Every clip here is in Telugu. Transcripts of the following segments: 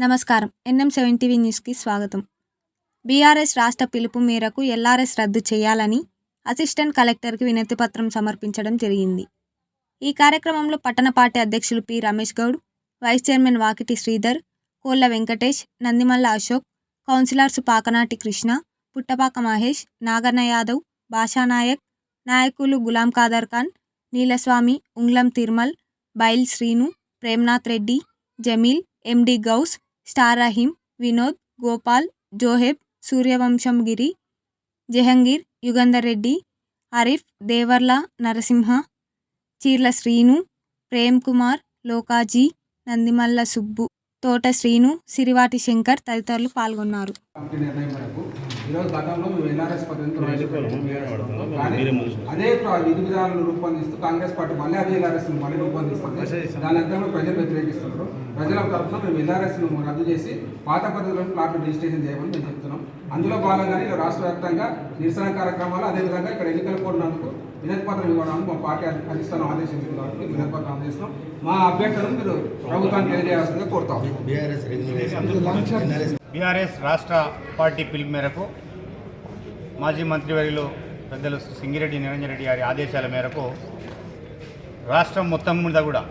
నమస్కారం. NM7 టీవీ న్యూస్కి స్వాగతం. బీఆర్ఎస్ రాష్ట్ర పిలుపు మేరకు ఎల్ఆర్ఎస్ రద్దు చేయాలని అసిస్టెంట్ కలెక్టర్కి వినతిపత్రం సమర్పించడం జరిగింది. ఈ కార్యక్రమంలో పట్టణ పార్టీ అధ్యక్షులు P. Ramesh Goud, vice chairman Vakiti Sridhar, Kolla Venkatesh, Nandimalla Ashok, councillors Pakanati Krishna, Puttapaka Mahesh, Naganna Yadav, Bhashanayak, నాయకులు గులాం ఖాదర్ ఖాన్, నీలస్వామి, ఉంగ్లం తిర్మల్, బైల్ శ్రీను, ప్రేమ్నాథ్ రెడ్డి, జమీల్, ఎండి గౌస్, స్టార్ రహీం, వినోద్, గోపాల్, జోహెబ్, సూర్యవంశం గిరి, జహంగీర్, యుగంధర్ రెడ్డి, ఆరిఫ్, దేవర్ల నరసింహ, చీర్ల శ్రీను, ప్రేమ్ కుమార్, లోకాజీ, నందిమల్ల సుబ్బు, తోట శ్రీను, సిరివాటి శంకర్ తదితరులు పాల్గొన్నారు. అదే విధి విధానాలను రూపొందిస్తూ కాంగ్రెస్ పార్టీ మళ్ళీ అదే ఎల్ఆర్ఎస్ మళ్ళీ రూపొందిస్తుంది. దాని అర్థంలో ప్రజలు వ్యతిరేకిస్తున్నారు. ప్రజల తరఫున మేము ఎల్ఆర్ఎస్ రద్దు చేసి పాత పద్ధతులను ప్లాట్లు రిజిస్ట్రేషన్ చేయమని మేము చెప్తున్నాం. అందులో భాగంగానే రాష్ట్ర వ్యాప్తంగా నిరసన కార్యక్రమాలు, అదేవిధంగా ఇక్కడ ఎన్నికల కోరినందుకు వినతిపత్రం ఇవ్వడానికి మా పార్టీ అధిష్టానం ఆదేశించింది కాబట్టి వినతిపత్రం అందిస్తున్నాం. మా అభ్యర్థులను మీరు ప్రభుత్వానికి తెలియజేయాల్సిందిగా కోరుతాం. బీఆర్ఎస్ రాష్ట్ర పార్టీ పిలుపు మేరకు మాజీ మంత్రివర్యులు పెద్దలు సింగిరెడ్డి నిరంజన్ రెడ్డి గారి ఆదేశాల మేరకు రాష్ట్రం మొత్తం మీద కూడా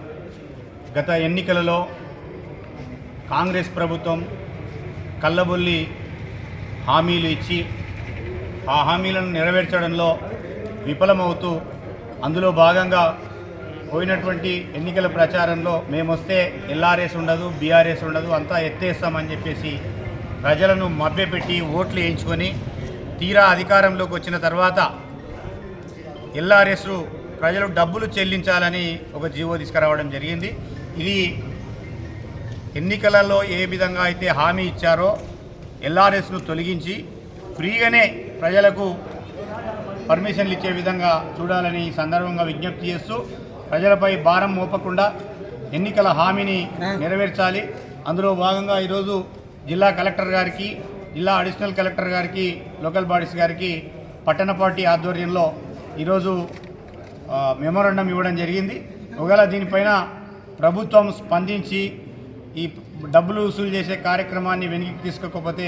గత ఎన్నికలలో కాంగ్రెస్ ప్రభుత్వం కల్లబొల్లి హామీలు ఇచ్చి ఆ హామీలను నెరవేర్చడంలో విఫలమవుతూ అందులో భాగంగా పోయినటువంటి ఎన్నికల ప్రచారంలో మేమొస్తే ఎల్ఆర్ఎస్ ఉండదు, బీఆర్ఎస్ ఉండదు, అంతా ఎత్తేస్తామని చెప్పేసి ప్రజలను మభ్యపెట్టి ఓట్లు వేయించుకొని తీరా అధికారంలోకి వచ్చిన తర్వాత ఎల్ఆర్ఎస్ ప్రజలు డబ్బులు చెల్లించాలని ఒక జీవో తీసుకురావడం జరిగింది. ఇది ఎన్నికలలో ఏ విధంగా అయితే హామీ ఇచ్చారో ఎల్ఆర్ఎస్ను తొలగించి ఫ్రీగానే ప్రజలకు పర్మిషన్లు ఇచ్చే విధంగా చూడాలని సందర్భంగా విజ్ఞప్తి చేస్తూ ప్రజలపై భారం మోపకుండా ఎన్నికల హామీని నెరవేర్చాలి. అందులో భాగంగా ఈరోజు జిల్లా కలెక్టర్ గారికి, జిల్లా అడిషనల్ కలెక్టర్ గారికి, లోకల్ బాడీస్ గారికి పట్టణ పార్టీ ఆధ్వర్యంలో ఈరోజు మెమోరాండం ఇవ్వడం జరిగింది. ఒకవేళ దీనిపైన ప్రభుత్వం స్పందించి ఈ డబ్బులు వసూలు చేసే కార్యక్రమాన్ని వెనక్కి తీసుకోకపోతే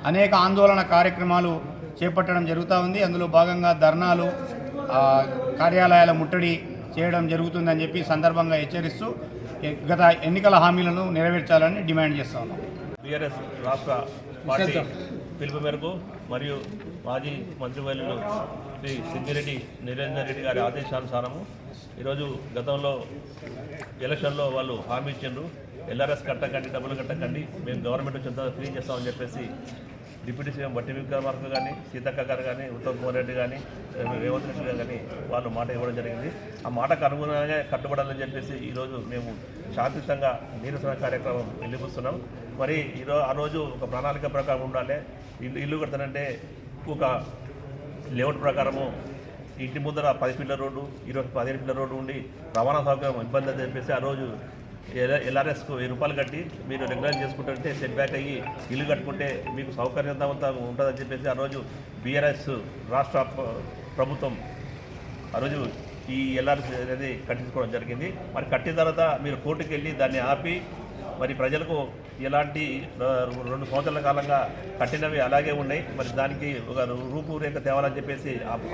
అనేక ఆందోళన కార్యక్రమాలు చేపట్టడం జరుగుతూ ఉంది. అందులో భాగంగా ధర్నాలు, కార్యాలయాల ముట్టడి చేయడం జరుగుతుందని చెప్పి సందర్భంగా హెచ్చరిస్తూ గత ఎన్నికల హామీలను నెరవేర్చాలని డిమాండ్ చేస్తా ఉన్నాం. బీఆర్ఎస్ రాష్ట్ర పార్టీ పిలుపు మేరకు మరియు మాజీ మంత్రివర్యులు శ్రీ సింగిరెడ్డి నిరంజన్ రెడ్డి గారి ఆదేశానుసారము ఈరోజు గతంలో ఎలక్షన్లో వాళ్ళు హామీ ఇచ్చిండ్రు, ఎల్ఆర్ఎస్ కట్టకండి, డబ్బులు కట్టకండి, మేము గవర్నమెంట్ వచ్చేంత ఫ్రీ చేస్తామని చెప్పేసి డిప్యూటీ సీఎం బట్టి విక్రమార్క కానీ, సీతక్క గారు కానీ, ఉత్తమ్ కుమార్ రెడ్డి కానీ, రేవంత్ రెడ్డి గారు కానీ వాళ్ళు మాట ఇవ్వడం జరిగింది. ఆ మాటకు అనుగుణంగా కట్టుబడాలని చెప్పేసి ఈరోజు మేము శాంతియుతంగా నిరసన కార్యక్రమం వెళ్ళిపిస్తున్నాం. మరి ఆ రోజు ఒక ప్రణాళిక ప్రకారం ఉండాలి. ఇల్లు కడతానంటే ఒక లేఅవుట్ ప్రకారము ఇంటి ముందర 10 ఫీట్ల రోడ్డు, 15 ఫీట్ల రోడ్డు ఉండి రవాణా సౌకర్యం ఇబ్బంది అని చెప్పేసి ఆ రోజు ఎల్ఆర్ఎస్కు 1000 రూపాయలు కట్టి మీరు రెగ్యులర్ చేసుకుంటుంటే సెట్ బ్యాక్ అయ్యి ఇల్లు కట్టుకుంటే మీకు సౌకర్యవంతంగా ఉంటుందని చెప్పేసి ఆ రోజు బీఆర్ఎస్ రాష్ట్ర ప్రభుత్వం ఆ రోజు ఈ ఎల్ఆర్ఎస్ అనేది కట్టించుకోవడం జరిగింది. మరి కట్టిన తర్వాత మీరు కోర్టుకు వెళ్ళి దాన్ని ఆపి మరి ప్రజలకు ఎలాంటి 2 సంవత్సరాల కాలంగా కట్టినవి అలాగే ఉన్నాయి. మరి దానికి ఒక రూపురేఖ తేవాలని చెప్పేసి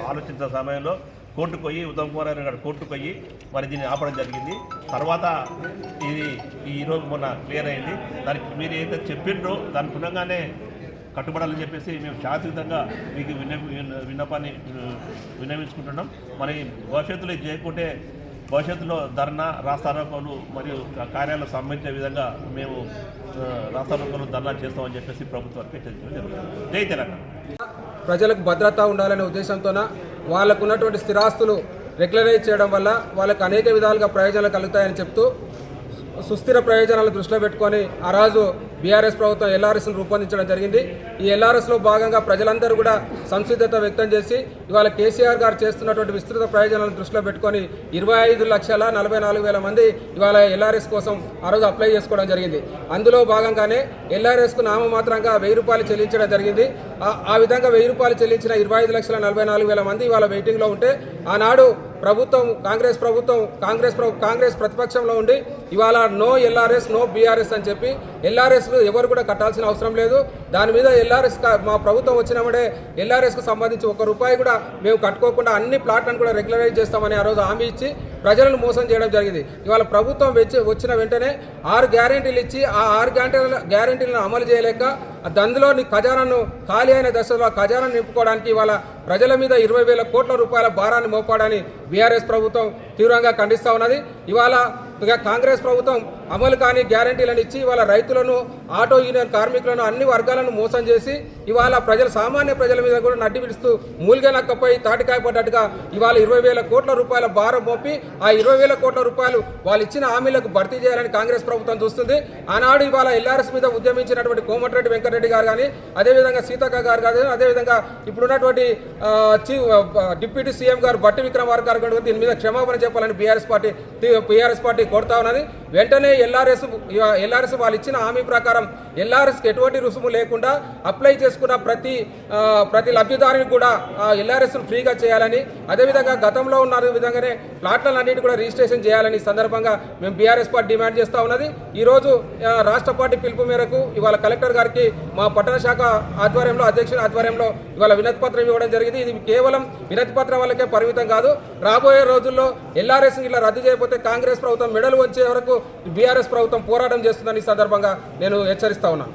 ఆలోచించిన సమయంలో కోర్టుకు పోయి ఉత్తమ్ కుమార్ గారు కోర్టుకు పోయి మరి దీన్ని ఆపడం జరిగింది. తర్వాత ఇది ఈరోజు మొన్న క్లియర్ అయింది. దానికి మీరు ఏదైతే చెప్పిండ్రో దాని పుణ్యంగానే కట్టుబడాలని చెప్పేసి మేము శాంతియుతంగా మీకు విన్నపాన్ని విన్నవించుకుంటున్నాం. మరి భవిష్యత్తులో చేయకుంటే భవిష్యత్తులో ధర్నా, రాస్తారోకోలు మరియు కార్యాలయాలు సంబంధించే విధంగా మేము రాస్తారోకోలు ధర్నా చేస్తామని చెప్పేసి ప్రభుత్వానికి హెచ్చరించడం జరుగుతుంది. జై తెలంగాణ. ప్రజలకు భద్రత ఉండాలనే ఉద్దేశంతోన వాళ్ళకు ఉన్నటువంటి స్థిరాస్తులు రెగ్యులరైజ్ చేయడం వల్ల వాళ్ళకు అనేక విధాలుగా ప్రయోజనాలు కలుగుతాయని చెప్తూ సుస్థిర ప్రయోజనాలు దృష్టిలో పెట్టుకొని ఆ రోజు బీఆర్ఎస్ ప్రభుత్వం ఎల్ఆర్ఎస్ను రూపొందించడం జరిగింది. ఈ ఎల్ఆర్ఎస్లో భాగంగా ప్రజలందరూ కూడా సంసిద్ధత వ్యక్తం చేసి ఇవాళ కేసీఆర్ గారు చేస్తున్నటువంటి విస్తృత ప్రయోజనాలను దృష్టిలో పెట్టుకొని 25,44,000 మంది ఇవాళ ఎల్ఆర్ఎస్ కోసం ఆ రోజు అప్లై చేసుకోవడం జరిగింది. అందులో భాగంగానే ఎల్ఆర్ఎస్కు నామమాత్రంగా 1000 రూపాయలు చెల్లించడం జరిగింది. ఆ విధంగా 1000 రూపాయలు చెల్లించిన 25,44,000 మంది ఇవాళ వెయిటింగ్లో ఉంటే ఆనాడు కాంగ్రెస్ ప్రతిపక్షంలో ఉండి ఇవాళ నో ఎల్ఆర్ఎస్ నో బీఆర్ఎస్ అని చెప్పి ఎల్ఆర్ఎస్ ఎవరు కూడా కట్టాల్సిన అవసరం లేదు, దాని మీద ఎల్ఆర్ఎస్ మా ప్రభుత్వం వచ్చినప్పుడే ఎల్ఆర్ఎస్కు సంబంధించి ₹1 కూడా మేము కట్టుకోకుండా అన్ని ప్లాట్లను కూడా రెగ్యులరైజ్ చేస్తామని ఆ రోజు హామీ ఇచ్చి ప్రజలను మోసం చేయడం జరిగింది. ఇవాళ ప్రభుత్వం వచ్చిన వెంటనే 6 గ్యారెంటీలు ఇచ్చి ఆ 6 గ్యారెంటీలను అమలు చేయలేక అందులోని ఖజానాను ఖాళీ అయిన దశలో ఖజానాను నింపుకోవడానికి ఇవాళ ప్రజల మీద 20,000 కోట్ల రూపాయల భారాన్ని మోపాడని బీఆర్ఎస్ ప్రభుత్వం తీవ్రంగా ఖండిస్తూ ఉన్నది. ఇవాళ కాంగ్రెస్ ప్రభుత్వం అమలు కాని గ్యారెంటీలను ఇచ్చి ఇవాళ రైతులను, ఆటో యూనియన్ కార్మికులను, అన్ని వర్గాలను మోసం చేసి ఇవాళ సామాన్య ప్రజల మీద కూడా నడ్డి విడుస్తూ మూలిగనక్కపోయి తాటికాయ పడ్డట్టుగా ఇవాళ 20,000 కోట్ల రూపాయల భారం మోపి ఆ 20,000 కోట్ల రూపాయలు వాళ్ళు ఇచ్చిన హామీలకు భర్తీ చేయాలని కాంగ్రెస్ ప్రభుత్వం చూస్తుంది. ఆనాడు ఇవాళ ఎల్ఆర్ఎస్ మీద ఉద్యమించినటువంటి కోమటిరెడ్డి వెంకటరెడ్డి గారు కానీ, అదేవిధంగా సీతక్క గారు కానీ, అదేవిధంగా ఇప్పుడున్నటువంటి డిప్యూటీ సీఎం గారు బట్టి విక్రమార్క గారు కూడా దీని మీద క్షమాపణ చెప్పాలని బీఆర్ఎస్ పార్టీ కోరుతా ఉన్నది. వెంటనే ఎల్ఆర్ఎస్ వాళ్ళు ఇచ్చిన హామీ ప్రకారం ఎల్ఆర్ఎస్కి ఎటువంటి రుసుము లేకుండా అప్లై చేసుకున్న ప్రతి లబ్ధిదారునికి కూడా ఎల్ఆర్ఎస్ను ఫ్రీగా చేయాలని, అదేవిధంగా గతంలో ఉన్న విధంగానే ప్లాట్లన్నింటి కూడా రిజిస్ట్రేషన్ చేయాలని సందర్భంగా మేము బీఆర్ఎస్ పార్టీ డిమాండ్ చేస్తూ ఉన్నది. ఈరోజు రాష్ట్ర పార్టీ పిలుపు మేరకు ఇవాళ కలెక్టర్ గారికి మా పట్టణ శాఖ ఆధ్వర్యంలో, అధ్యక్షుల ఆధ్వర్యంలో ఇవాళ వినతి పత్రం ఇవ్వడం జరిగింది. ఇది కేవలం వినతి పత్రం వల్లకే పరిమితం కాదు, రాబోయే రోజుల్లో ఎల్ఆర్ఎస్ ఇలా రద్దు చేయకపోతే కాంగ్రెస్ ప్రభుత్వం మెడలు వంచే వరకు బీఆర్ఎస్ ప్రభుత్వం పోరాటం చేస్తుందని ఈ సందర్భంగా నేను హెచ్చరిస్తా ఉన్నాను.